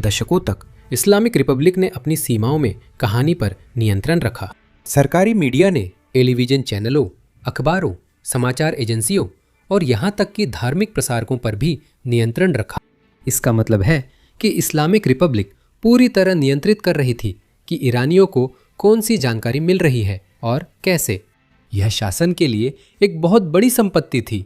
दशकों तक Islamic Republic ने अपनी सीमाओं में कहानी पर नियंत्रण रखा। सरकारी मीडिया ने टेलीविजन चैनलों, अखबारों, समाचार एजेंसियों और यहाँ तक कि धार्मिक प्रसारकों पर भी नियंत्रण रखा। इसका मतलब है कि इस्लामिक रिपब्लिक पूरी तरह नियंत्रित कर रही थी कि ईरानियों को कौन सी जानकारी मिल रही है और कैसे। यह शासन के लिए एक बहुत बड़ी संपत्ति थी,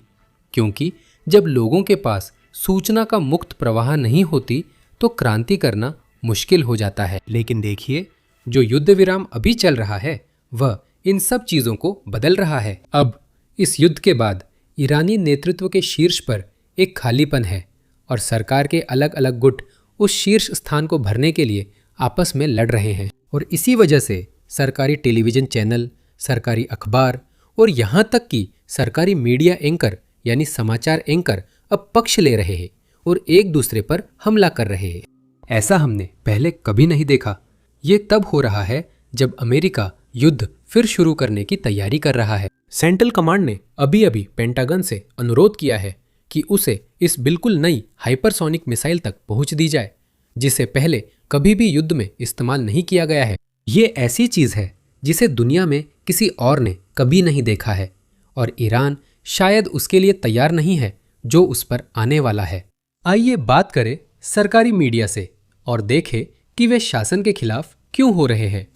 क्योंकि जब लोगों के पास सूचना का मुक्त प्रवाह नहीं होती तो क्रांति करना मुश्किल हो जाता है। लेकिन देखिए, जो युद्ध विराम अभी चल रहा है वह इन सब चीज़ों को बदल रहा है। अब इस युद्ध के बाद ईरानी नेतृत्व के शीर्ष पर एक खालीपन है और सरकार के अलग अलग गुट उस शीर्ष स्थान को भरने के लिए आपस में लड़ रहे हैं। और इसी वजह से सरकारी टेलीविज़न चैनल, सरकारी अखबार और यहाँ तक कि सरकारी मीडिया एंकर यानी समाचार एंकर अब पक्ष ले रहे हैं और एक दूसरे पर हमला कर रहे हैं। ऐसा हमने पहले कभी नहीं देखा। ये तब हो रहा है जब अमेरिका युद्ध फिर शुरू करने की तैयारी कर रहा है। सेंट्रल कमांड ने अभी अभी पेंटागन से अनुरोध किया है कि उसे इस बिल्कुल नई हाइपरसोनिक मिसाइल तक पहुंच दी जाए, जिसे पहले कभी भी युद्ध में इस्तेमाल नहीं किया गया है। ये ऐसी चीज़ है जिसे दुनिया में किसी और ने कभी नहीं देखा है और ईरान शायद उसके लिए तैयार नहीं है जो उस पर आने वाला है। आइए बात करें सरकारी मीडिया से और देखें कि वे शासन के खिलाफ क्यों हो रहे हैं।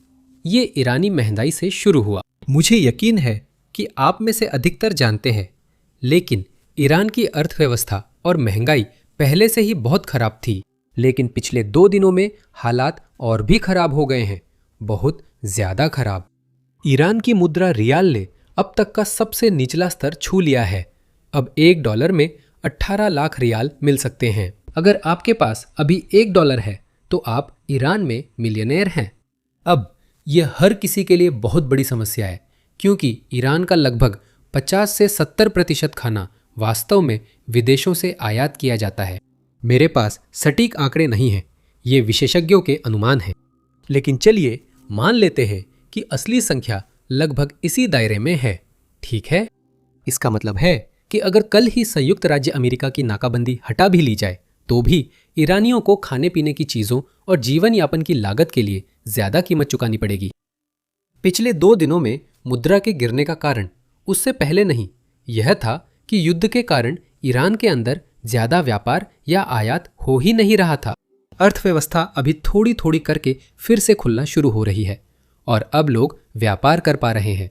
ये ईरानी महंगाई से शुरू हुआ। मुझे यकीन है कि आप में से अधिकतर जानते हैं, लेकिन ईरान की अर्थव्यवस्था और महंगाई पहले से ही बहुत खराब थी। लेकिन पिछले 2 दिनों में हालात और भी खराब हो गए हैं, बहुत ज़्यादा खराब। ईरान की मुद्रा रियाल ने अब तक का सबसे निचला स्तर छू लिया है। अब $1 में 18 लाख रियाल मिल सकते हैं। अगर आपके पास अभी $1 है तो आप ईरान में मिलियनेयर हैं। अब यह हर किसी के लिए बहुत बड़ी समस्या है, क्योंकि ईरान का लगभग 50 से 70% खाना वास्तव में विदेशों से आयात किया जाता है। मेरे पास सटीक आंकड़े नहीं हैं, ये विशेषज्ञों के अनुमान हैं, लेकिन चलिए मान लेते हैं कि असली संख्या लगभग इसी दायरे में है। ठीक है, इसका मतलब है कि अगर कल ही संयुक्त राज्य अमेरिका की नाकाबंदी हटा भी ली जाए तो भी ईरानियों को खाने पीने की चीज़ों और जीवन यापन की लागत के लिए ज़्यादा कीमत चुकानी पड़ेगी। पिछले 2 दिनों में मुद्रा के गिरने का कारण उससे पहले नहीं, यह था कि युद्ध के कारण ईरान के अंदर ज़्यादा व्यापार या आयात हो ही नहीं रहा था। अर्थव्यवस्था अभी थोड़ी थोड़ी करके फिर से खुलना शुरू हो रही है और अब लोग व्यापार कर पा रहे हैं।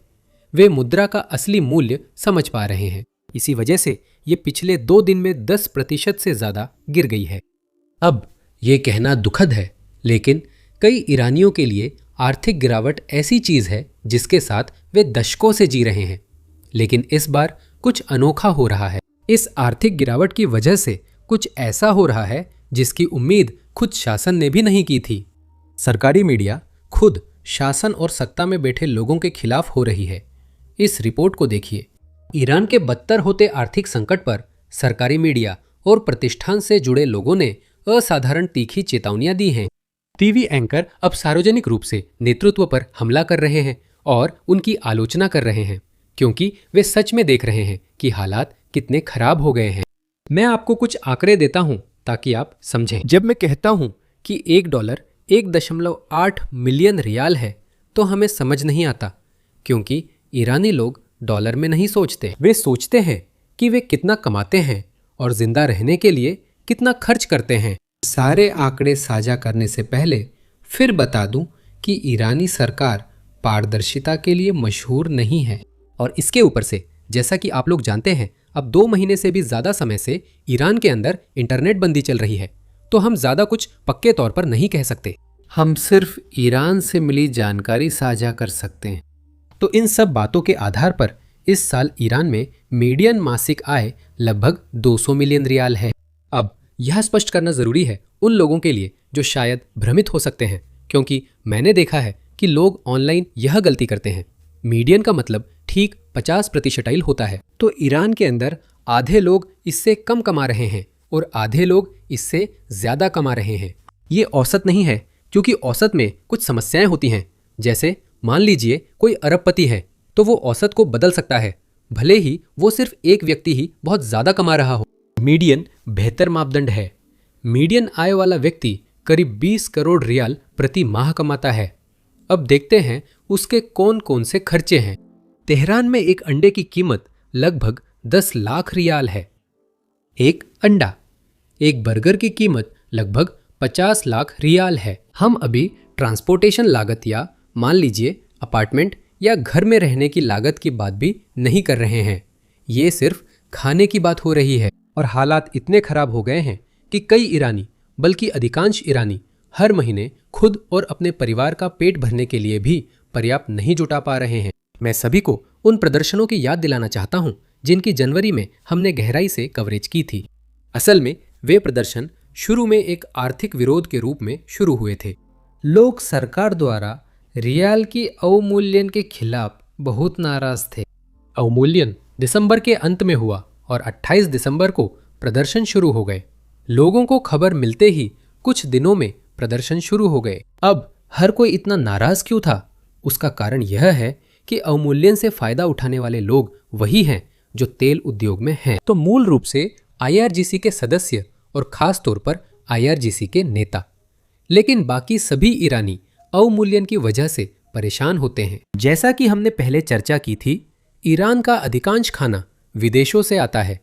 वे मुद्रा का असली मूल्य समझ पा रहे हैं। इसी वजह से ये पिछले 2 दिन में 10% से ज़्यादा गिर गई है। अब ये कहना दुखद है, लेकिन कई ईरानियों के लिए आर्थिक गिरावट ऐसी चीज़ है जिसके साथ वे दशकों से जी रहे हैं। लेकिन इस बार कुछ अनोखा हो रहा है। इस आर्थिक गिरावट की वजह से कुछ ऐसा हो रहा है जिसकी उम्मीद खुद शासन ने भी नहीं की थी। सरकारी मीडिया खुद शासन और सत्ता में बैठे लोगों के खिलाफ हो रही है। इस रिपोर्ट को देखिए। ईरान के बदतर होते आर्थिक संकट पर सरकारी मीडिया और प्रतिष्ठान से जुड़े लोगों ने असाधारण तीखी चेतावनियां दी हैं। टीवी एंकर अब सार्वजनिक रूप से नेतृत्व पर हमला कर रहे हैं और उनकी आलोचना कर रहे हैं, क्योंकि वे सच में देख रहे हैं कि हालात कितने खराब हो गए हैं। मैं आपको कुछ आंकड़े देता हूं ताकि आप समझें। जब मैं कहता हूं कि $1 1.8 मिलियन रियाल है तो हमें समझ नहीं आता, क्योंकि ईरानी लोग डॉलर में नहीं सोचते। वे सोचते हैं कि वे कितना कमाते हैं और जिंदा रहने के लिए कितना खर्च करते हैं। सारे आंकड़े साझा करने से पहले फिर बता दूं कि ईरानी सरकार पारदर्शिता के लिए मशहूर नहीं है। और इसके ऊपर से, जैसा कि आप लोग जानते हैं, अब 2 महीने से भी ज़्यादा समय से ईरान के अंदर इंटरनेट बंदी चल रही है, तो हम ज़्यादा कुछ पक्के तौर पर नहीं कह सकते। हम सिर्फ ईरान से मिली जानकारी साझा कर सकते हैं। तो इन सब बातों के आधार पर इस साल ईरान में मीडियन मासिक आय लगभग 200 मिलियन रियाल है। अब यह स्पष्ट करना ज़रूरी है उन लोगों के लिए जो शायद भ्रमित हो सकते हैं, क्योंकि मैंने देखा है कि लोग ऑनलाइन यह गलती करते हैं। मीडियन का मतलब ठीक 50% होता है, तो ईरान के अंदर आधे लोग इससे कम कमा रहे हैं और आधे लोग इससे ज़्यादा कमा रहे हैं। ये औसत नहीं है, क्योंकि औसत में कुछ समस्याएं होती हैं। जैसे मान लीजिए कोई अरबपति है तो वो औसत को बदल सकता है, भले ही वो सिर्फ एक व्यक्ति ही बहुत ज़्यादा कमा रहा हो। मीडियन बेहतर मापदंड है। मीडियन आय वाला व्यक्ति करीब 20 करोड़ रियाल प्रति माह कमाता है। अब देखते हैं उसके कौन कौन से खर्चे हैं। तेहरान में एक अंडे की कीमत लगभग 10 लाख रियाल है। एक अंडा। एक बर्गर की कीमत लगभग 50 लाख रियाल है। हम अभी ट्रांसपोर्टेशन लागत या मान लीजिए अपार्टमेंट या घर में रहने की लागत की बात भी नहीं कर रहे हैं। ये सिर्फ खाने की बात हो रही है। और हालात इतने खराब हो गए हैं कि कई ईरानी, बल्कि अधिकांश ईरानी, हर महीने खुद और अपने परिवार का पेट भरने के लिए भी पर्याप्त नहीं जुटा पा रहे हैं। मैं सभी को उन प्रदर्शनों की याद दिलाना चाहता हूं जिनकी जनवरी में हमने गहराई से कवरेज की थी। असल में वे प्रदर्शन शुरू में एक आर्थिक विरोध के रूप में शुरू हुए थे। लोग सरकार द्वारा रियाल की अवमूल्यन के खिलाफ बहुत नाराज थे। अवमूल्यन दिसंबर के अंत में हुआ और 28 दिसंबर को प्रदर्शन शुरू हो गए। लोगों को खबर मिलते ही कुछ दिनों में प्रदर्शन शुरू हो गए। अब हर कोई इतना नाराज क्यों था? उसका कारण यह है कि अवमूल्यन से फायदा उठाने वाले लोग वही हैं जो तेल उद्योग में हैं। तो मूल रूप से IRGC के सदस्य और खास तौर पर IRGC के नेता। लेकिन बाकी सभी ईरानी अवमूल्यन की वजह से परेशान होते हैं। जैसा कि हमने पहले चर्चा की थी, ईरान का अधिकांश खाना विदेशों से आता है।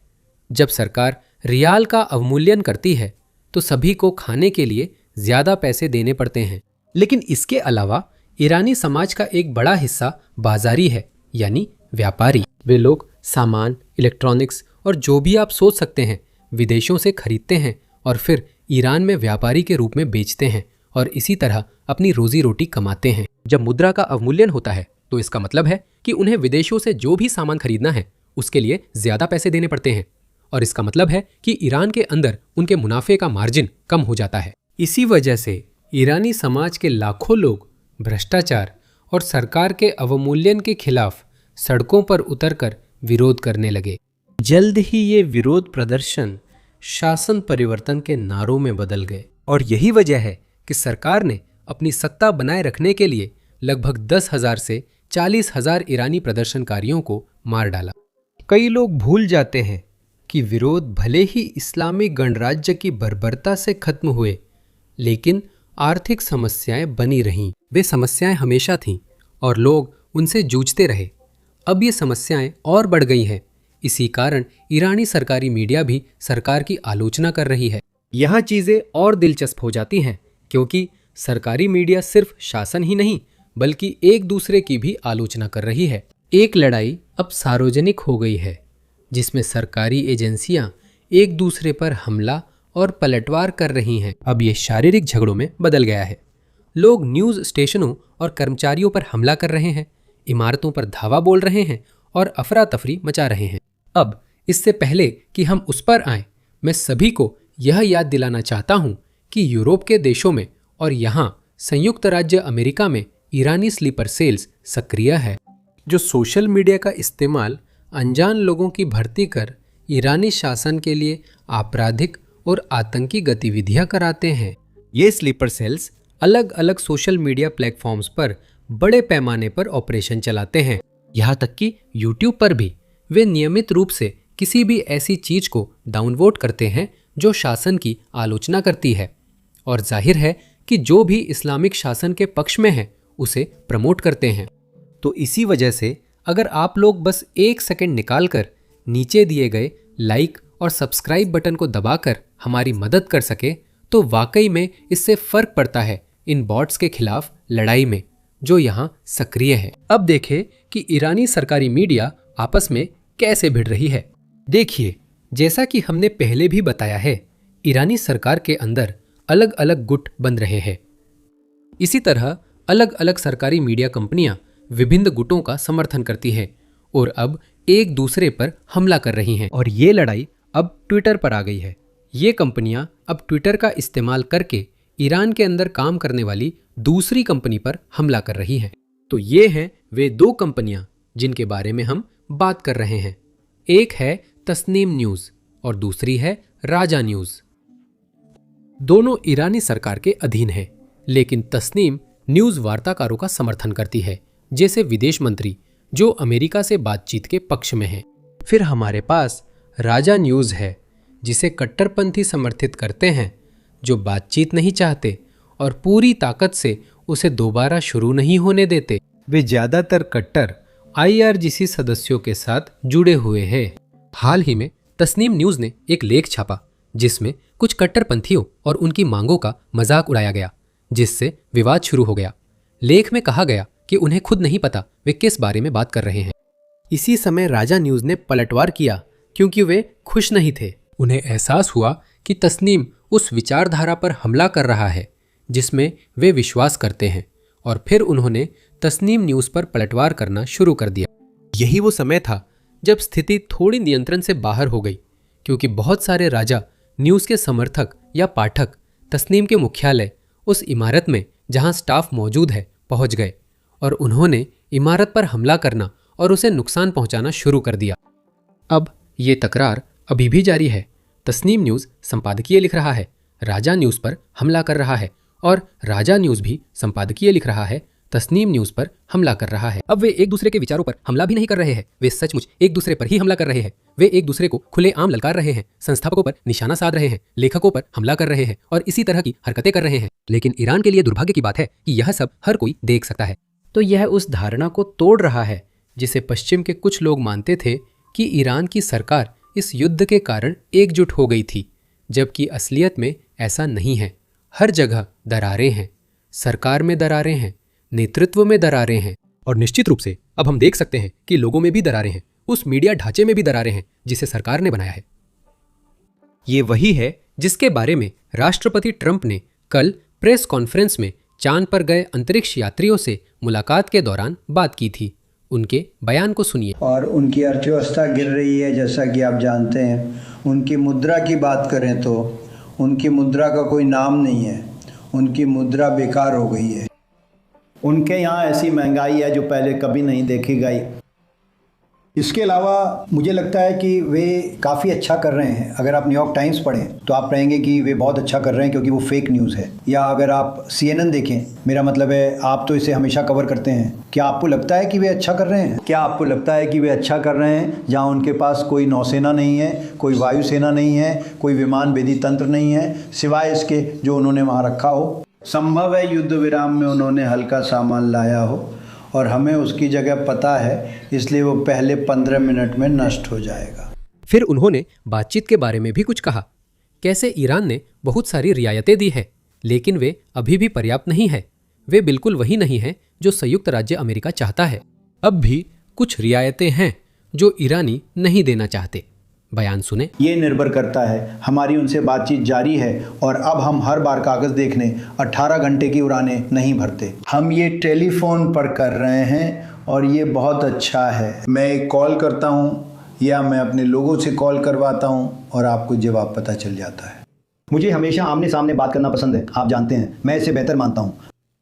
जब सरकार रियाल का अवमूल्यन करती है तो सभी को खाने के लिए ज्यादा पैसे देने पड़ते हैं। लेकिन इसके अलावा ईरानी समाज का एक बड़ा हिस्सा बाजारी है, यानी व्यापारी। वे लोग सामान, इलेक्ट्रॉनिक्स और जो भी आप सोच सकते हैं विदेशों से खरीदते हैं और फिर ईरान में व्यापारी के रूप में बेचते हैं और इसी तरह अपनी रोजी रोटी कमाते हैं। जब मुद्रा का अवमूल्यन होता है तो इसका मतलब है कि उन्हें विदेशों से जो भी सामान खरीदना है उसके लिए ज्यादा पैसे देने पड़ते हैं और इसका मतलब है कि ईरान के अंदर उनके मुनाफे का मार्जिन कम हो जाता है। इसी वजह से ईरानी समाज के लाखों लोग भ्रष्टाचार और सरकार के अवमूल्यन के खिलाफ सड़कों पर उतरकर विरोध करने लगे। जल्द ही ये विरोध प्रदर्शन शासन परिवर्तन के नारों में बदल गए और यही वजह है कि सरकार ने अपनी सत्ता बनाए रखने के लिए लगभग 10,000 से 40,000 ईरानी प्रदर्शनकारियों को मार डाला। कई लोग भूल जाते हैं कि विरोध भले ही इस्लामी गणराज्य की बर्बरता से खत्म हुए, लेकिन आर्थिक समस्याएं बनी रहीं। वे समस्याएं हमेशा थीं और लोग उनसे जूझते रहे। अब ये समस्याएं और बढ़ गई हैं। इसी कारण ईरानी सरकारी मीडिया भी सरकार की आलोचना कर रही है। यहाँ चीज़ें और दिलचस्प हो जाती हैं क्योंकि सरकारी मीडिया सिर्फ शासन ही नहीं बल्कि एक दूसरे की भी आलोचना कर रही है। एक लड़ाई अब सार्वजनिक हो गई है जिसमें सरकारी एजेंसियां एक दूसरे पर हमला और पलटवार कर रही हैं। अब ये शारीरिक झगड़ों में बदल गया है। लोग न्यूज़ स्टेशनों और कर्मचारियों पर हमला कर रहे हैं, इमारतों पर धावा बोल रहे हैं और अफरा तफरी मचा रहे हैं। अब इससे पहले कि हम उस पर आएं, मैं सभी को यह याद दिलाना चाहता हूं कि यूरोप के देशों में और यहाँ संयुक्त राज्य अमेरिका में ईरानी स्लीपर सेल्स सक्रिय है, जो सोशल मीडिया का इस्तेमाल अनजान लोगों की भर्ती कर ईरानी शासन के लिए आपराधिक और आतंकी गतिविधियां कराते हैं। ये स्लीपर सेल्स अलग अलग सोशल मीडिया प्लेटफॉर्म्स पर बड़े पैमाने पर ऑपरेशन चलाते हैं। यहाँ तक कि यूट्यूब पर भी वे नियमित रूप से किसी भी ऐसी चीज को डाउनवोट करते हैं जो शासन की आलोचना करती है और जाहिर है कि जो भी इस्लामिक शासन के पक्ष में है उसे प्रमोट करते हैं। तो इसी वजह से अगर आप लोग बस एक सेकंड निकालकर नीचे दिए गए लाइक और सब्सक्राइब बटन को दबाकर हमारी मदद कर सके तो वाकई में इससे फर्क पड़ता है इन बॉट्स के खिलाफ लड़ाई में जो यहाँ सक्रिय है। अब देखें कि ईरानी सरकारी मीडिया आपस में कैसे भिड़ रही है। देखिए, जैसा कि हमने पहले भी बताया है, ईरानी सरकार के अंदर अलग अलग गुट बन रहे हैं। इसी तरह अलग अलग सरकारी मीडिया कंपनियां विभिन्न गुटों का समर्थन करती हैं और अब एक दूसरे पर हमला कर रही हैं और ये लड़ाई अब ट्विटर पर आ गई है। ये कंपनियां अब ट्विटर का इस्तेमाल करके ईरान के अंदर काम करने वाली दूसरी कंपनी पर हमला कर रही हैं। तो ये हैं वे दो कंपनियां जिनके बारे में हम बात कर रहे हैं। एक है तस्नीम न्यूज़ और दूसरी है राजा न्यूज़। दोनों ईरानी सरकार के अधीन हैं, लेकिन तस्नीम न्यूज़ वार्ताकारों का समर्थन करती है, जैसे विदेश मंत्री जो अमेरिका से बातचीत के पक्ष में हैं। फिर हमारे पास राजा न्यूज़ है जिसे कट्टरपंथी समर्थित करते हैं, जो बातचीत नहीं चाहते और पूरी ताकत से उसे दोबारा शुरू नहीं होने देते। वे ज्यादातर कट्टर IRGC सदस्यों के साथ जुड़े हुए हैं। हाल ही में तस्नीम न्यूज ने एक लेख छापा जिसमें कुछ कट्टरपंथियों और उनकी मांगों का मजाक उड़ाया गया, जिससे विवाद शुरू हो गया। लेख में कहा गया कि उन्हें खुद नहीं पता वे किस बारे में बात कर रहे हैं। इसी समय राजा न्यूज ने पलटवार किया क्योंकि वे खुश नहीं थे। उन्हें एहसास हुआ कि तस्नीम उस विचारधारा पर हमला कर रहा है जिसमें वे विश्वास करते हैं, और फिर उन्होंने तस्नीम न्यूज पर पलटवार करना शुरू कर दिया। यही वो समय था जब स्थिति थोड़ी नियंत्रण से बाहर हो गई, क्योंकि बहुत सारे राजा न्यूज के समर्थक या पाठक तस्नीम के मुख्यालय, उस इमारत में जहां स्टाफ मौजूद है, पहुंच गए और उन्होंने इमारत पर हमला करना और उसे नुकसान पहुंचाना शुरू कर दिया। अब ये तकरार अभी भी जारी है। तस्नीम न्यूज संपादकीय लिख रहा है, राजा न्यूज पर हमला कर रहा है, और राजा न्यूज भी संपादकीय लिख रहा है, तस्नीम न्यूज पर हमला कर रहा है। अब वे एक दूसरे के विचारों पर हमला भी नहीं कर रहे हैं, वे सचमुच एक दूसरे पर ही हमला कर रहे हैं। वे एक दूसरे को खुलेआम ललकार रहे हैं, संस्थापकों पर निशाना साध रहे हैं, लेखकों पर हमला कर रहे हैं और इसी तरह की हरकतें कर रहे हैं। लेकिन ईरान के लिए दुर्भाग्य की बात है कि यह सब हर कोई देख सकता है। तो यह उस धारणा को तोड़ रहा है जिसे पश्चिम के कुछ लोग मानते थे कि ईरान की सरकार इस युद्ध के कारण एकजुट हो गई थी, जबकि असलियत में ऐसा नहीं है। हर जगह दरारें हैं, सरकार में दरारें हैं, नेतृत्व में दरारें हैं, और निश्चित रूप से अब हम देख सकते हैं कि लोगों में भी दरारें हैं, उस मीडिया ढांचे में भी दरारें हैं जिसे सरकार ने बनाया है। ये वही है जिसके बारे में राष्ट्रपति ट्रंप ने कल प्रेस कॉन्फ्रेंस में चांद पर गए अंतरिक्ष यात्रियों से मुलाकात के दौरान बात की थी। उनके बयान को सुनिए। और उनकी अर्थव्यवस्था गिर रही है, जैसा कि आप जानते हैं। उनकी मुद्रा की बात करें तो उनकी मुद्रा का कोई नाम नहीं है, उनकी मुद्रा बेकार हो गई है। उनके यहाँ ऐसी महंगाई है जो पहले कभी नहीं देखी गई। इसके अलावा मुझे लगता है कि वे काफ़ी अच्छा कर रहे हैं। अगर आप न्यूयॉर्क टाइम्स पढ़ें तो आप कहेंगे कि वे बहुत अच्छा कर रहे हैं क्योंकि वो फेक न्यूज़ है। या अगर आप CNN देखें, मेरा मतलब है आप तो इसे हमेशा कवर करते हैं, क्या आपको लगता है कि वे अच्छा कर रहे हैं? क्या आपको लगता है कि वे अच्छा कर रहे हैं जहाँ उनके पास कोई नौसेना नहीं है, कोई वायुसेना नहीं है, कोई विमान भेदी तंत्र नहीं है, सिवाय इसके जो उन्होंने वहाँ रखा हो? संभव है युद्ध विराम में उन्होंने हल्का सामान लाया हो और हमें उसकी जगह पता है, इसलिए वो पहले 15 मिनट में नष्ट हो जाएगा। फिर उन्होंने बातचीत के बारे में भी कुछ कहा, कैसे ईरान ने बहुत सारी रियायतें दी है, लेकिन वे अभी भी पर्याप्त नहीं है। वे बिल्कुल वही नहीं है जो संयुक्त राज्य अमेरिका चाहता है। अब भी कुछ रियायतें हैं जो ईरानी नहीं देना चाहते। बयान सुने। ये निर्भर करता है, हमारी उनसे बातचीत जारी है और अब हम हर बार कागज़ देखने 18 घंटे की उड़ानें नहीं भरते। हम ये टेलीफोन पर कर रहे हैं और ये बहुत अच्छा है। मैं एक कॉल करता हूँ या मैं अपने लोगों से कॉल करवाता हूँ और आपको जवाब पता चल जाता है। मुझे हमेशा आमने सामने बात करना पसंद है, आप जानते हैं, मैं इसे बेहतर मानता हूँ।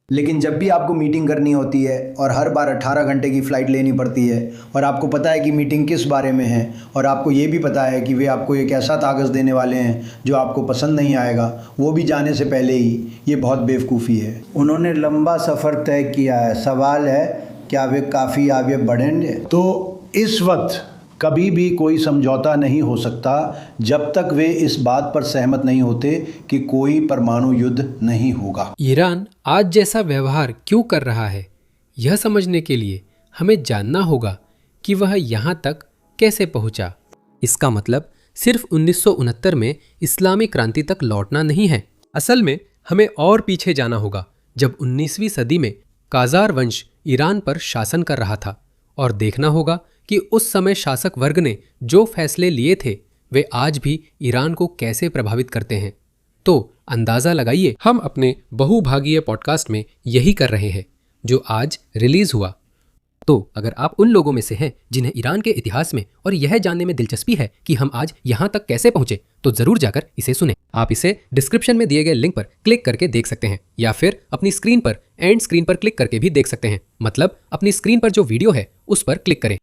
लेकिन जब भी आपको मीटिंग करनी होती है और हर बार 18 घंटे की फ़्लाइट लेनी पड़ती है और आपको पता है कि मीटिंग किस बारे में है और आपको ये भी पता है कि वे आपको एक ऐसा कागज़ देने वाले हैं जो आपको पसंद नहीं आएगा, वो भी जाने से पहले ही, ये बहुत बेवकूफ़ी है। उन्होंने लंबा सफ़र तय किया है, सवाल है क्या वे काफ़ी आगे बढ़ेंगे? तो इस वक्त कभी भी कोई समझौता नहीं हो सकता जब तक वे इस बात पर सहमत नहीं होते कि कोई परमाणु युद्ध नहीं होगा। ईरान आज जैसा व्यवहार क्यों कर रहा है, यह समझने के लिए हमें जानना होगा कि वह यहाँ तक कैसे पहुँचा। इसका मतलब सिर्फ 1969 में इस्लामी क्रांति तक लौटना नहीं है। असल में हमें और पीछे जाना होगा, जब 19वीं सदी में काजार वंश ईरान पर शासन कर रहा था, और देखना होगा कि उस समय शासक वर्ग ने जो फैसले लिए थे वे आज भी ईरान को कैसे प्रभावित करते हैं। तो अंदाजा लगाइए, हम अपने बहुभागीय पॉडकास्ट में यही कर रहे हैं जो आज रिलीज हुआ। तो अगर आप उन लोगों में से हैं जिन्हें ईरान के इतिहास में और यह जानने में दिलचस्पी है कि हम आज यहाँ तक कैसे पहुंचे, तो जरूर जाकर इसे सुनें। आप इसे डिस्क्रिप्शन में दिए गए लिंक पर क्लिक करके देख सकते हैं, या फिर अपनी स्क्रीन पर एंड स्क्रीन पर क्लिक करके भी देख सकते हैं। मतलब अपनी स्क्रीन पर जो वीडियो है उस पर क्लिक करें।